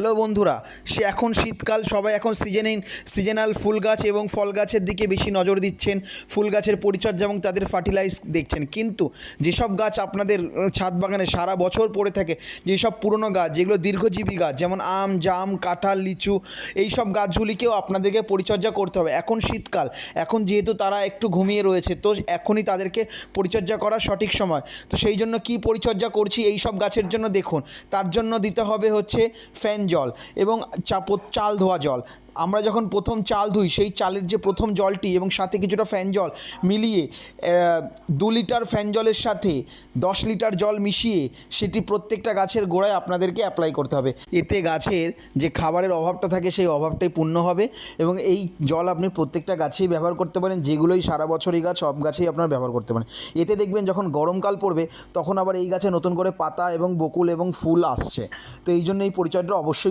Hello বন্ধুরা, এখন শীতকাল, সবাই এখন সিজনাল ফুল গাছ এবং ফল গাছের দিকে বেশি নজর দিচ্ছেন। ফুল গাছের পরিচর্যা এবং তাদের ফার্টিলাইজ দেখছেন, কিন্তু যেসব গাছ আপনাদের ছাদ বাগানে সারা বছর পড়ে থাকে, যেসব পুরনো গাছ যেগুলো দীর্ঘজীবী গাছ, যেমন আম, জাম, কাঁঠাল, লিচু, এই সব গাছগুলিকেও আপনাদেরকে পরিচর্যা করতে হবে। এখন শীতকাল, এখন যেহেতু তারা একটু ঘুমিয়ে রয়েছে, তো এখনই তাদেরকে পরিচর্যা করার সঠিক সময়। তো সেই জন্য কী পরিচর্যা করছি এই সব গাছের জন্য দেখুন। তার জন্য দিতে হবে হচ্ছে ফ্যান জল এবং চাল ধোয়া জল। আমরা যখন প্রথম চাল ধুই, সেই চালের যে প্রথম জলটি এবং সাথে কিছুটা ফ্যান জল মিলিয়ে 2 লিটার ফ্যান জলের সাথে 10 লিটার জল মিশিয়ে সেটি প্রত্যেকটা গাছের গোড়ায় আপনাদেরকে অ্যাপ্লাই করতে হবে। এতে গাছের যে খাবারের অভাবটা থাকে সেই অভাবটাই পূর্ণ হবে এবং এই জল আপনি প্রত্যেকটা গাছেই ব্যবহার করতে পারেন, যেগুলোই সারা বছর এই গাছ সব গাছেই আপনারা ব্যবহার করতে পারেন। এতে দেখবেন যখন গরমকাল পড়বে তখন আবার এই গাছে নতুন করে পাতা এবং বকুল এবং ফুল আসছে। তো এই জন্য এই পরিচর্যা অবশ্যই